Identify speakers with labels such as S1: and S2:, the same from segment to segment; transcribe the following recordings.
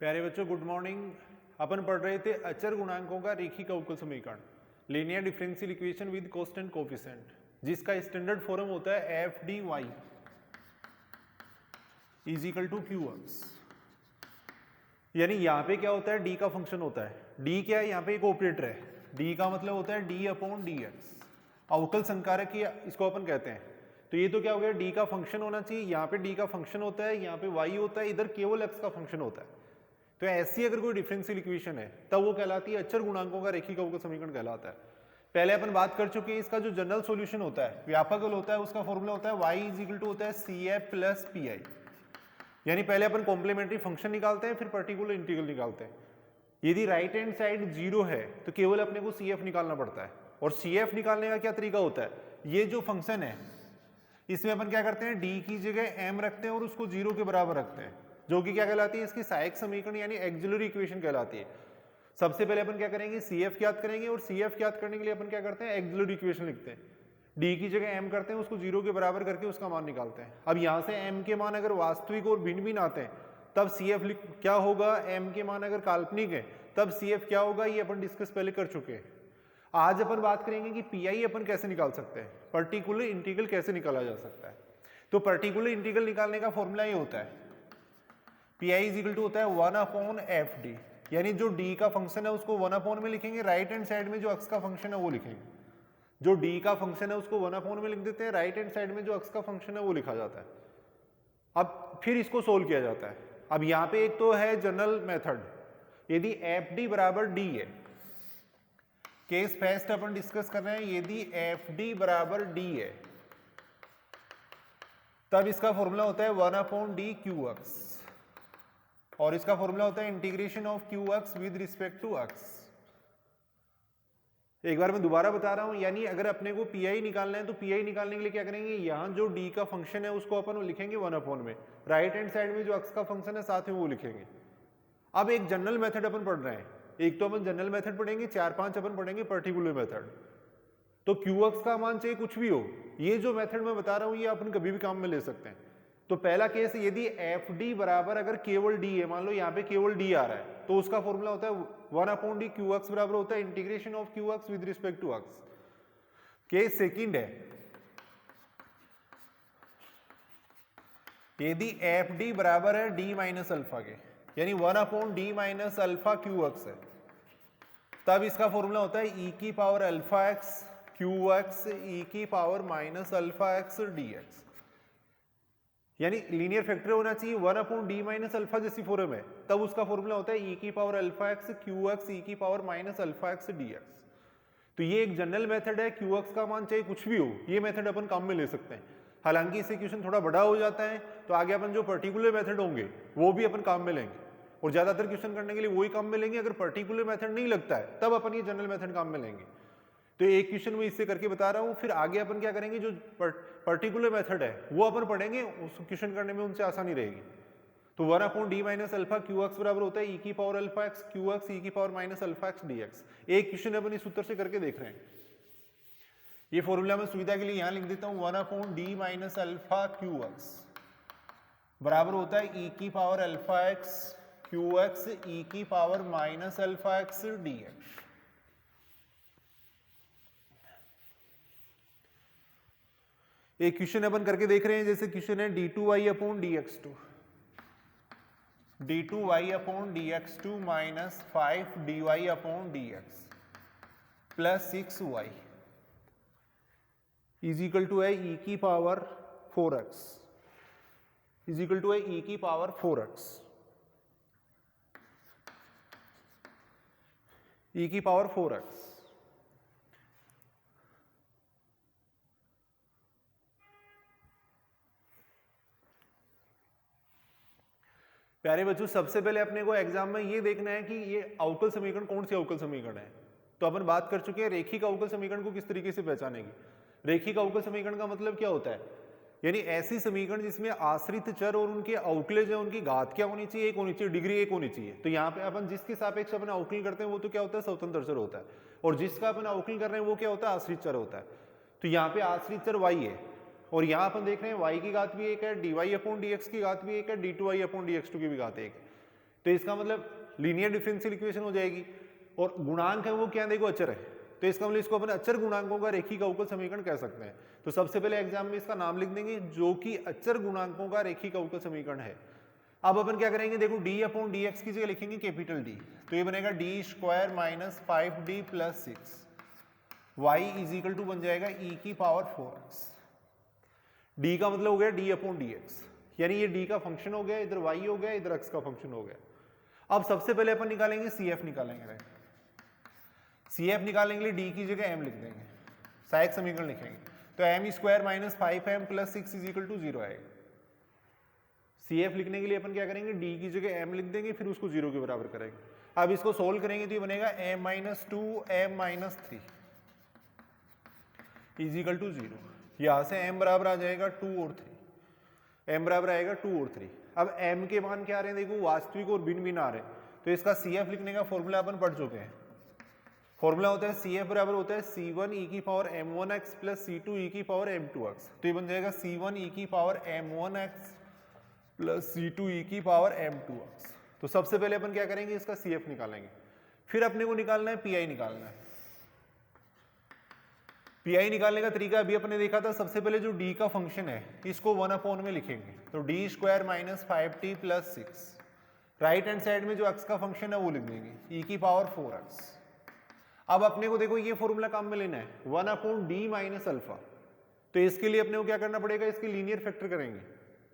S1: प्यारे बच्चों good morning. अपन पढ़ रहे थे अचर गुणांकों का रेखिक अवकल समीकरण, linear differential equation with constant coefficient, जिसका स्टैंडर्ड फॉर्म होता है F D Y is equal to Q X. यानी यहाँ पे क्या होता है, डी का फंक्शन होता है। डी क्या है, यहाँ पे एक ऑपरेटर है। डी का मतलब होता है डी अपॉन डी एक्स, अवकल संकारक इसको अपन कहते हैं। तो ये तो क्या हो गया, डी का फंक्शन होना चाहिए। यहाँ पे डी का फंक्शन होता है, यहाँ पे वाई होता है, इधर केवल एक्स का फंक्शन होता है। तो ऐसी अगर कोई डिफरेंशियल इक्वेशन है तब वो कहलाती है अचर गुणांकों का रेखिक अवकल समीकरण कहलाता है। पहले अपन बात कर चुके हैं, इसका जो जनरल सॉल्यूशन होता है, व्यापक हल होता है, उसका फॉर्मूला होता है y इज इक्वल टू होता है C F plus P I. यानी पहले अपन कॉम्प्लीमेंट्री फंक्शन निकालते हैं, फिर पर्टिकुलर इंटीग्रल निकालते हैं। यदि राइट हैंड साइड जीरो है तो केवल अपने को सी एफ निकालना पड़ता है। और सी एफ निकालने का क्या तरीका होता है, ये जो फंक्शन है इसमें अपन क्या करते हैं, डी की जगह एम रखते हैं और उसको जीरो के बराबर रखते हैं, जो कि क्या कहलाती है, इसकी सहायक समीकरण यानी एक्सिलरी इक्वेशन कहलाती है। सबसे पहले अपन क्या करेंगे, सी एफ ज्ञात करेंगे, और सी एफ ज्ञात करने के लिए अपन क्या करते हैं, एक्सिलरी इक्वेशन लिखते हैं। डी की जगह एम करते हैं, उसको जीरो के बराबर करके उसका मान निकालते हैं। अब यहाँ से एम के मान अगर वास्तविक और भिन्न भिन्न आते हैं तब सी एफ क्या होगा, एम के मान अगर काल्पनिक है तब सी एफ क्या होगा, ये अपन डिस्कस पहले कर चुके हैं। आज अपन बात करेंगे कि पी आई अपन कैसे निकाल सकते हैं, पर्टिकुलर इंटीग्रल कैसे निकाला जा सकता है। तो पर्टिकुलर इंटीग्रल निकालने का फॉर्मूला ये होता है, P I is equal to होता है 1 अपॉन एफ डी। यानी जो डी का फंक्शन है उसको 1 अपॉन में लिखेंगे, राइट हैंड साइड में जो एक्स का फंक्शन है वो लिखेंगे। जो डी का फंक्शन है उसको 1 अपॉन में लिख देते हैं, राइट हैंड साइड में जो एक्स का फंक्शन है वो लिखा जाता है। अब फिर इसको सोल्व किया जाता है। अब यहाँ पे एक तो है जनरल मेथड, यदि एफ डी बराबर डी है, केस फर्स्ट अपन डिस्कस कर रहे हैं, यदि एफ डी बराबर डी है तब इसका फॉर्मूला होता है 1 अपॉन डी क्यू एक्स, और इसका फॉर्मूला होता है integration of Q X with respect to X. एक बार मैं दोबारा बता रहा हूं, यानी अगर अपने को पी आई निकालना है तो पी आई निकालने के लिए क्या करेंगे, यहां जो डी का फंक्शन है उसको अपन लिखेंगे 1 अपॉन में, राइट हैंड साइड में जो एक्स का फंक्शन है साथ में वो लिखेंगे। अब एक जनरल मेथड अपन पढ़ रहे हैं, एक तो अपन जनरल मेथड पढ़ेंगे, 4-5 अपन पढ़ेंगे पर्टिकुलर मेथड। तो क्यू एक्स का मान चाहे कुछ भी हो, ये जो मेथड मैं बता रहा हूं ये अपन कभी भी काम में ले सकते हैं। तो पहला केस, यदि एफ डी बराबर अगर केवल डी है, मान लो यहाँ पे केवल डी आ रहा है, तो उसका फॉर्मूला होता है 1 अपॉन डी क्यू एक्स बराबर होता है integration of Q X with respect to X. Case second है, यदि एफ डी बराबर है डी माइनस अल्फा के, यानी 1 upon D minus alpha Q x है, तब इसका फॉर्मूला होता है ई की power alpha x Q x e की power minus alpha x D x. यानी लीनियर फैक्टर होना चाहिए 1 अपॉन डी माइनस अल्फा जैसी फॉर्म है, तब उसका फॉर्मूला होता है ई की power alpha x Q x e की power minus alpha x D x. तो ये एक जनरल मेथड है, क्यू एक्स का मान चाहे कुछ भी हो, ये मेथड अपन काम में ले सकते हैं। हालांकि इससे क्वेश्चन थोड़ा बड़ा हो जाता है, तो आगे अपन जो पर्टिकुलर मेथड होंगे वो भी अपन काम में लेंगे, और ज्यादातर क्वेश्चन करने के लिए वही काम में लेंगे। अगर पर्टिकुलर मेथड नहीं लगता है तब अपन ये जनरल मेथड काम में लेंगे। तो एक क्वेश्चन में इससे करके बता रहा हूं, फिर आगे अपन क्या करेंगे, जो पर्टिकुलर मेथड है वो अपन पढ़ेंगे, उस क्वेश्चन करने में उनसे आसानी रहेगी। तो 1 upon D minus alpha Q x बराबर होता है ई की power alpha x Q x e की power minus alpha x D x. एक क्वेश्चन अपन इस सूत्र से करके देख रहे हैं। ये फॉर्मूला मैं सुविधा के लिए यहां लिख देता हूं, 1 upon D minus alpha Q x बराबर होता है ई की power alpha x Q x e की power minus alpha x D x. एक क्वेश्चन अपन करके देख रहे हैं, जैसे क्वेश्चन है D two y upon D x two, D two y upon D x two minus 5 D y upon D x plus 6 y is equal to है e की power 4x, is equal to है e की power 4x, ई की power 4x। प्यारे बच्चों, सबसे पहले अपने को एग्जाम में ये देखना है कि ये अवकल समीकरण कौन सी अवकल समीकरण है। तो अपन बात कर चुके हैं रेखिक अवकल समीकरण को किस तरीके से पहचानेंगे। रेखिक अवकल समीकरण का मतलब क्या होता है, यानी ऐसी समीकरण जिसमें आश्रित चर और उनके अवकलज है, उनकी घात क्या होनी चाहिए, एक होनी चाहिए, डिग्री एक होनी चाहिए। तो यहाँ पे अपन जिसके सापेक्ष अपन अवकलन करते हैं वो तो क्या होता है, स्वतंत्र चर होता है, और जिसका अपन अवकलन कर रहे हैं वो क्या होता है, आश्रित चर होता है। तो यहाँ पे आश्रित चर y है, और यहाँ अपन देख रहे हैं y की घात भी एक है, dy अपॉन dx की घात भी एक है, d2y अपॉन dx2 की भी घात एक है। तो इसका मतलब लीनियर डिफरेंशियल इक्वेशन हो जाएगी। और गुणांक है वो क्या, देखो अचर है, तो इसका मतलब इसको अपन अचर गुणांकों का रेखिक अवकल समीकरण कह सकते हैं। तो सबसे पहले एग्जाम में इसका नाम लिख देंगे जो कि अचर गुणांकों का रेखिक अवकल समीकरण है। अब अपन क्या करेंगे, देखो डी अपॉन डी एक्स की जगह लिखेंगे कैपिटल डी, तो ये बनेगा D square minus 5d plus 6 y is equal to बन जाएगा e की पावर 4x। d का मतलब हो गया d अपॉन डी एक्स, यानी ये d का फंक्शन हो गया, इधर y हो गया, इधर x का फंक्शन हो गया। अब सबसे पहले अपन निकालेंगे CF निकालेंगे, CF निकालने के लिए d की जगह m लिख देंगे, सहायक समीकरण लिखेंगे, तो m square minus 5m plus 6 is equal to 0 आएगा। CF लिखने के लिए अपन क्या करेंगे, d की जगह m लिख देंगे, फिर उसको 0 के बराबर करेंगे। अब इसको सोल्व करेंगे तो ये बनेगा m minus 2 m minus 3 is equal to 0। यहाँ से m बराबर आ जाएगा 2 और 3, m बराबर आएगा 2 और 3। अब m के मान क्या आ रहे हैं, देखो वास्तविक और भिन्न भिन्न आ रहे हैं, तो इसका CF लिखने का फॉर्मूला अपन पढ़ चुके हैं। फॉर्मूला होता है CF बराबर होता है C1 e की power m1x plus C2 e की पावर m2x, तो ये बन जाएगा C1 e की power m1x plus C2 e की पावर m2x। तो सबसे पहले अपन क्या करेंगे, इसका CF निकालेंगे, फिर अपने को निकालना है PI निकालना है। PI निकालने का तरीका अभी अपने देखा था, सबसे पहले जो D का फंक्शन है इसको 1 अपॉन में लिखेंगे, तो d square minus 5t plus 6, right hand side में जो x का फंक्शन है वो लिख देंगे e की पावर 4x। अब अपने को देखो ये फॉर्मूला काम में लेना है 1 अपॉन डी माइनस अल्फा, तो इसके लिए अपने को क्या करना पड़ेगा, इसके लीनियर फैक्टर करेंगे,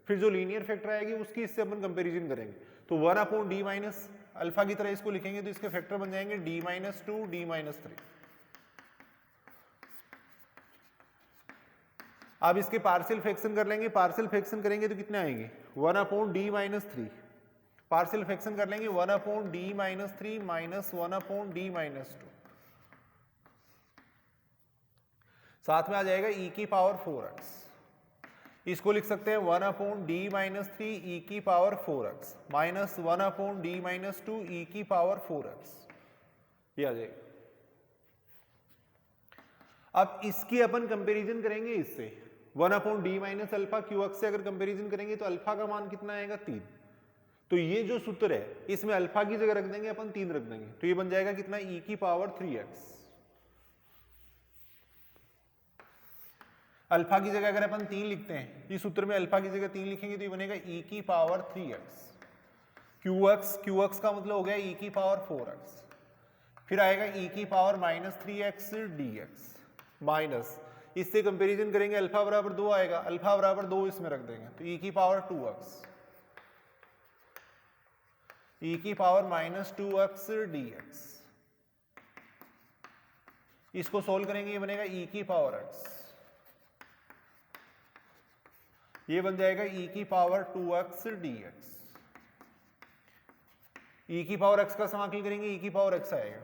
S1: फिर जो लीनियर फैक्टर आएगी उसकी इससे अपन कंपैरिजन करेंगे, तो 1 अपॉन डी माइनस अल्फा की तरह इसको लिखेंगे, तो इसके फैक्टर बन जाएंगे d माइनस 2 d माइनस 3। अब इसके पार्शियल फ्रैक्शन कर लेंगे, पार्शियल फ्रैक्शन करेंगे तो कितने आएंगे 1 upon D minus 3, partial fraction कर लेंगे 1 upon D minus 3 minus 1 upon D minus 2, साथ में आ जाएगा e की पावर 4x। इसको लिख सकते हैं 1 अपॉन डी माइनस 3 e की power 4x minus 1 upon D minus 2 e की पावर 4x, ये आ जाएगा। अब इसकी अपन कंपैरिजन करेंगे इससे 1 अपॉन डी माइनस अल्फा क्यूएक्स से अगर कंपैरिजन करेंगे तो अल्फा का मान कितना आएगा 3, तो ये जो सूत्र है इसमें अल्फा की जगह रख देंगे अपन 3 रख देंगे, तो ये बन जाएगा कितना e की पावर 3x। अल्फा की जगह अगर अपन 3 लिखते हैं, इस सूत्र में अल्फा की जगह 3 लिखेंगे तो ये बनेगा e की पावर 3x। क्यूएक्स का मतलब हो गया e की पावर 4x, फिर आएगा e की power minus 3x dx minus, इससे कंपैरिजन करेंगे अल्फा बराबर 2 आएगा, अल्फा बराबर 2 इसमें रख देंगे, तो e की पावर 2x, e की पावर माइनस 2x dx। इसको सोल्व करेंगे ये बनेगा e की पावर x, ये बन जाएगा e की पावर 2x dx। e की पावर x का समाकलन करेंगे e की पावर x आएगा,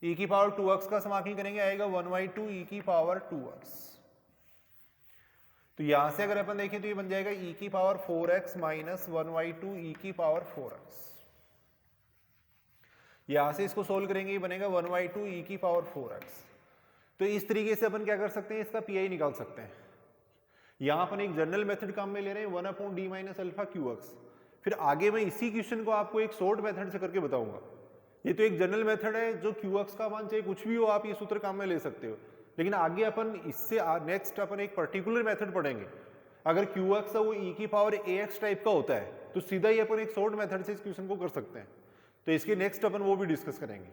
S1: e की पावर 2x का समाकलन करेंगे आएगा 1/2 e की पावर 2x। तो यहां से अगर अपन देखें तो ये बन जाएगा e की पावर 4x माइनस 1/2 e की पावर 4x। यहां से इसको सोल्व करेंगे ये बनेगा 1/2 e की पावर 4x। तो इस तरीके से अपन क्या कर सकते हैं, इसका PI निकाल सकते हैं। यहां अपन एक जनरल मेथड काम में ले रहे हैं 1 अपॉन डी माइनस अल्फा क्यूएक्स, फिर आगे मैं इसी क्वेश्चन को आपको एक शॉर्ट मेथड से करके बताऊंगा। ये तो एक जनरल मेथड है, जो क्यूएक्स का मान चाहे कुछ भी हो आप ये सूत्र काम में ले सकते हो, लेकिन आगे अपन इससे नेक्स्ट अपन एक पर्टिकुलर मेथड पढ़ेंगे। अगर क्यूएक्स है वो e की पावर ax टाइप का होता है तो सीधा ही अपन एक शॉर्ट मेथड से इस क्वेश्चन को कर सकते हैं, तो इसके नेक्स्ट अपन वो भी डिस्कस करेंगे।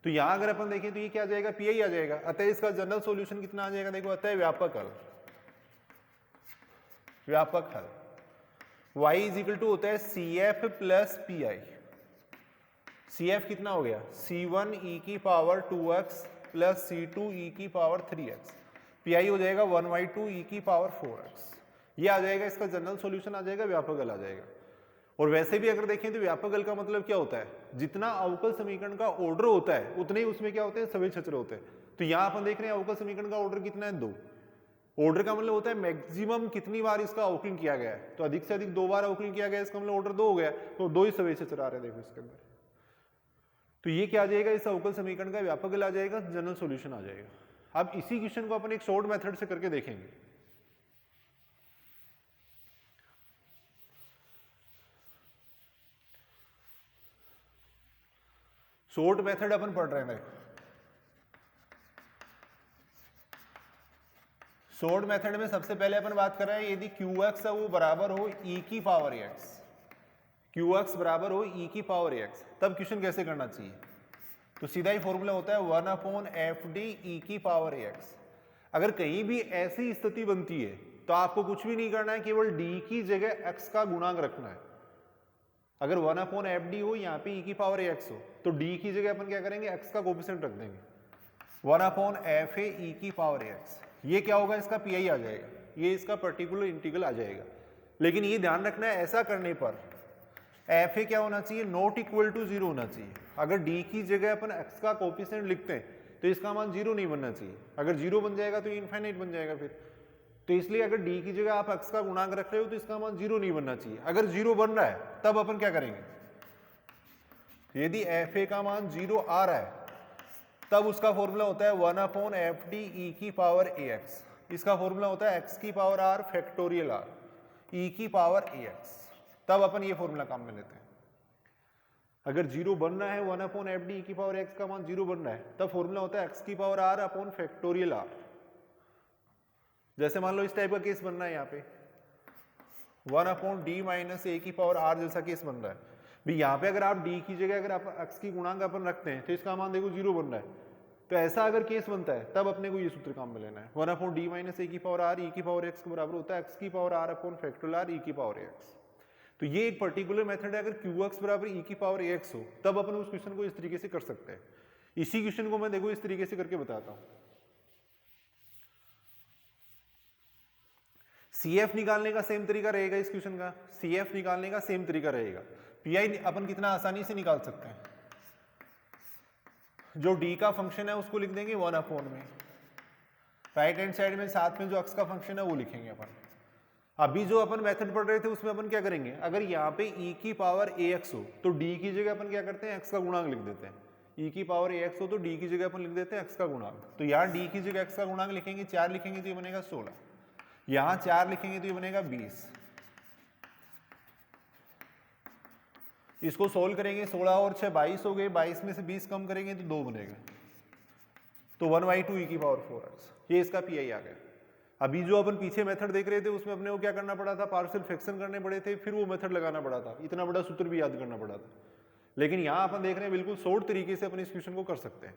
S1: तो यहां अगर अपन देखें तो ये क्या आ जाएगा, PI आ जाएगा, अतः इसका जनरल सॉल्यूशन कितना आ जाएगा, देखो अतः व्यापक हल, व्यापक हल y इज इक्वल टू होता है CF प्लस PI। CF कितना हो गया C1 e की power 2x plus C2 e की पावर 3x, PI हो जाएगा 1/2 e की पावर 4x। ये आ जाएगा, इसका जनरल सॉल्यूशन आ जाएगा, व्यापक हल आ जाएगा। और वैसे भी अगर देखें तो व्यापक हल का मतलब क्या होता है, जितना अवकल समीकरण का ऑर्डर होता है उतने ही उसमें क्या होते हैं, सभी छत्र होते हैं। तो यहाँ अपन देख रहे हैं अवकल समीकरण का ऑर्डर कितना है, 2। ऑर्डर का मतलब होता है मैक्सिमम कितनी बार इसका अवकलन किया गया है, तो अधिक से अधिक 2 बार अवकलन किया गया, इसका मतलब ऑर्डर 2 हो गया, तो 2 ही सभी छत्र आ रहे हैं देखो इसके अंदर। तो ये क्या आ जाएगा, इस अवकल समीकरण का व्यापक हल आ जाएगा, जनरल सॉल्यूशन आ जाएगा। अब इसी क्वेश्चन को अपन एक शॉर्ट मेथड से करके देखेंगे। शॉर्ट मेथड अपन पढ़ रहे हैं। शॉर्ट मेथड में सबसे पहले अपन बात कर रहे हैं यदि क्यू एक्स है वो बराबर हो ई की पावर एक्स, क्यू एक्स बराबर हो ई की पावर एक्स, तब क्वेश्चन कैसे करना चाहिए? तो सीधा ही फॉर्मूला होता है 1/fd ई की पावर एक्स। अगर कहीं भी ऐसी स्थिति बनती है तो आपको कुछ भी नहीं करना है, केवल d की जगह x का गुणांक रखना है। अगर 1/fd हो यहाँ पे e की पावर x हो तो d की जगह अपन क्या करेंगे, x का कोफिशिएंट रख देंगे 1/fa e की पावर x। ये क्या होगा, इसका पी आ जाएगा, ये इसका पर्टिकुलर इंटीग्रल आ जाएगा। लेकिन ये ध्यान रखना है ऐसा करने पर fa क्या होना चाहिए, नॉट इक्वल टू 0 होना चाहिए। अगर d की जगह अपन x का कोफिशिएंट लिखते हैं तो इसका मान 0 नहीं बनना चाहिए। अगर 0 बन जाएगा तो ये इनफाइनाइट बन जाएगा फिर। तो इसलिए अगर d की जगह आप x का गुणांक रख रहे हो तो इसका मान 0 नहीं बनना चाहिए। अगर 0 बन रहा है तब अपन क्या करेंगे, यदि fa का मान 0 आ रहा है तब उसका फॉर्मूला होता है 1/fd e की पावर ax। इसका फॉर्मूला होता है x की power r factorial r e की पावर ax। तब अपन ये फॉर्मूला काम में लेते हैं। अगर 0 बन रहा है 1/fd e की पावर x का मान 0 बन रहा है तब फॉर्मूला होता है x की power r upon factorial r। जैसे मान लो इस टाइप का केस बन रहा है यहाँ पे 1/d माइनस a की पावर r जैसा केस बन रहा है भी। यहाँ पे अगर आप d की जगह अगर आप x की गुणांक अपन रखते हैं तो इसका मान देखो 0 बन रहा है। तो ऐसा अगर केस बनता है तब अपने को ये सूत्र काम में लेना है 1/d माइनस a की पावर r e की पावर x के बराबर होता है x की power r upon factorial r e की पावर x। तो ये एक पर्टिकुलर मेथड है। अगर qx बराबर e की पावर ax हो तब अपन उस क्वेश्चन को इस तरीके से कर सकते हैं। इसी क्वेश्चन को मैं देखो इस तरीके से करके बताता हूँ। CF निकालने का सेम तरीका रहेगा इस क्वेश्चन का, CF निकालने का सेम तरीका रहेगा। PI अपन कितना आसानी से निकाल सकते हैं, जो d का फंक्शन है उसको लिख देंगे 1/, में राइट हैंड साइड में साथ में जो x का फंक्शन है वो लिखेंगे अपन। अभी जो अपन मेथड पढ़ रहे थे उसमें अपन क्या करेंगे, अगर यहाँ पे e की पावर ax हो तो d की जगह अपन क्या करते हैं, x का गुणांक लिख देते हैं। e की पावर ax हो तो d की जगह अपन लिख देते हैं x का गुणांक। तो यहाँ d की जगह x का गुणांक लिखेंगे, 4 लिखेंगे तो ये बनेगा 16, यहाँ 4 लिखेंगे तो ये बनेगा 20। इसको सोल्व करेंगे, 16 और 6 22 हो गए, 22 में से 20 कम करेंगे तो 2 बनेगा, तो 1/2 e की पावर 4x। ये इसका पी आ गया। अभी जो अपन पीछे मेथड देख रहे थे उसमें अपने को क्या करना पड़ा था, पार्शियल फ्रैक्शन करने पड़े थे, फिर वो मेथड लगाना पड़ा था, इतना बड़ा सूत्र भी याद करना पड़ा था। लेकिन यहाँ अपन देख रहे हैं बिल्कुल शॉर्ट तरीके से अपन इस क्वेश्चन को कर सकते हैं।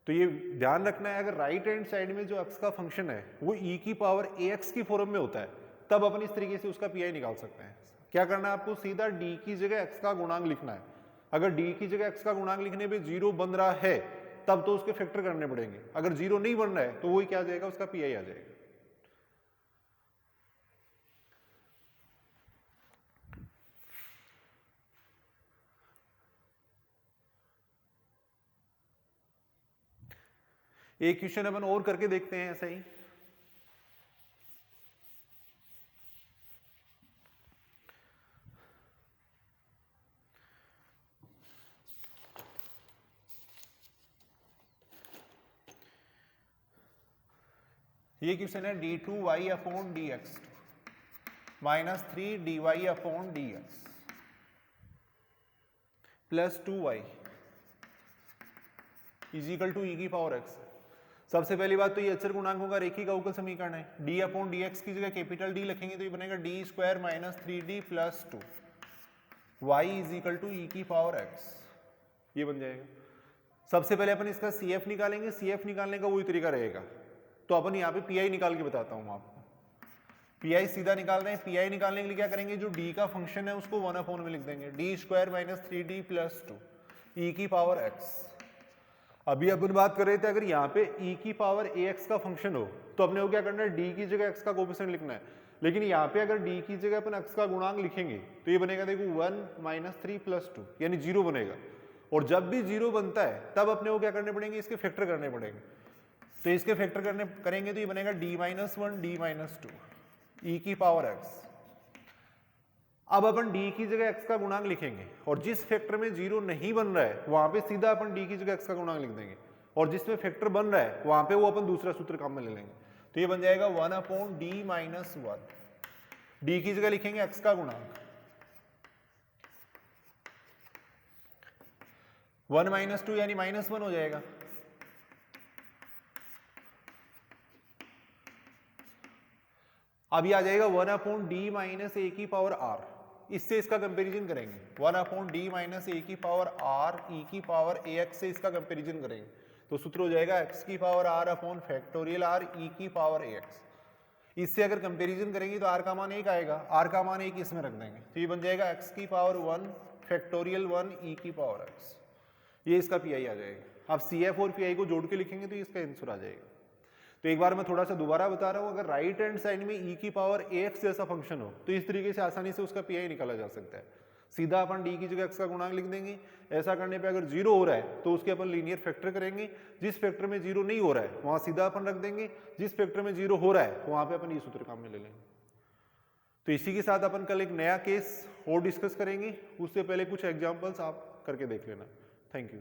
S1: तो ये ध्यान रखना है, अगर राइट हैंड साइड में जो x का फंक्शन है वो e की पावर ax की फॉर्म में होता है तब अपन इस तरीके से उसका पी निकाल सकते हैं। क्या करना है आपको, सीधा d की जगह x का गुणांक लिखना है। अगर d की जगह x का गुणांक लिखने पे 0 बन रहा है तब तो उसके फैक्टर करने पड़ेंगे। अगर 0 नहीं बन रहा है तो वही क्या आ जाएगा, उसका पी आ जाएगा। एक क्वेश्चन अपन और करके देखते हैं ऐसा ही। ये क्वेश्चन है d2y upon dx minus 3dy upon dx plus 2y is equal to e की पावर x। सबसे पहली बात तो ये अचर गुणांकों का रेखिक अवकल समीकरण है। d अपॉन dx की जगह कैपिटल D लिखेंगे तो ये बनेगा d² minus 3d plus 2 y is equal to e की पावर x। ये बन जाएगा। सबसे पहले अपन इसका CF निकालेंगे, CF निकालने का वही तरीका रहेगा। तो अपन यहाँ पे PI निकाल के बताता हूँ आपको। PI सीधा निकाल रहे हैं, PI निकालने के लिए क्या करेंगे, जो d का फंक्शन है उसको 1/, में लिख देंगे d² minus 3d plus 2 e की पावर x। अभी अपन बात कर रहे थे अगर यहाँ पे e की पावर ax का फंक्शन हो तो अपने को क्या करना है, d की जगह x का कोफिशिएंट लिखना है। लेकिन यहाँ पे अगर d की जगह अपन x का गुणांक लिखेंगे तो ये बनेगा देखो 1 माइनस 3 प्लस 2 यानी 0 बनेगा। और जब भी 0 बनता है तब अपने को क्या करने पड़ेंगे, इसके फैक्टर करने पड़ेंगे। तो इसके फैक्टर करेंगे तो ये बनेगा d-1 d-2 e की पावर x। अब अपन d की जगह x का गुणांक लिखेंगे और जिस फैक्टर में 0 नहीं बन रहा है वहां पे सीधा अपन d की जगह x का गुणांक लिख देंगे, और जिसमें फैक्टर बन रहा है वहां पे वो अपन दूसरा सूत्र काम में ले लेंगे। तो ये बन जाएगा 1/d-1। d की जगह लिखेंगे x का गुणांक 1 माइनस 2 यानी -1 हो जाएगा। अभी आ जाएगा 1 अपॉन डी माइनस ए की पावर आर, इससे इसका कंपैरिजन करेंगे। 1 अपॉन डी माइनस ए की पावर आर ई की पावर ए एक्स से इसका कंपैरिजन करेंगे, तो सूत्र हो जाएगा एक्स की power R upon factorial R E की पावर ए एक्स। इससे अगर कंपैरिजन करेंगे तो आर का मान 1 आएगा, आर का मान 1 इसमें रख देंगे, तो ये बन जाएगा एक्स की पावर 1 फैक्टोरियल 1 ई की पावर एक्स, ये इसका पी आई आ जाएगा। अब सी एफ और पी आई को जोड़ के लिखेंगे तो इसका आंसर आ जाएगा। तो एक बार मैं थोड़ा सा दोबारा बता रहा हूँ, अगर राइट हैंड साइड में ई की पावर ए एक्स जैसा फंक्शन हो तो इस तरीके से आसानी से उसका पी आई निकाला जा सकता है। सीधा अपन डी की जगह एक्स का गुणांक लिख देंगे, ऐसा करने पे अगर 0 हो रहा है तो उसके अपन लीनियर फैक्टर करेंगे, जिस फैक्टर में 0 नहीं हो रहा है वहां सीधा अपन रख देंगे, जिस फैक्टर में 0 हो रहा है वहां पे अपन ये सूत्र काम में ले लेंगे। तो इसी के साथ अपन कल एक नया केस और डिस्कस करेंगे, उससे पहले कुछ एग्जाम्पल्स आप करके देख लेना। Thank you.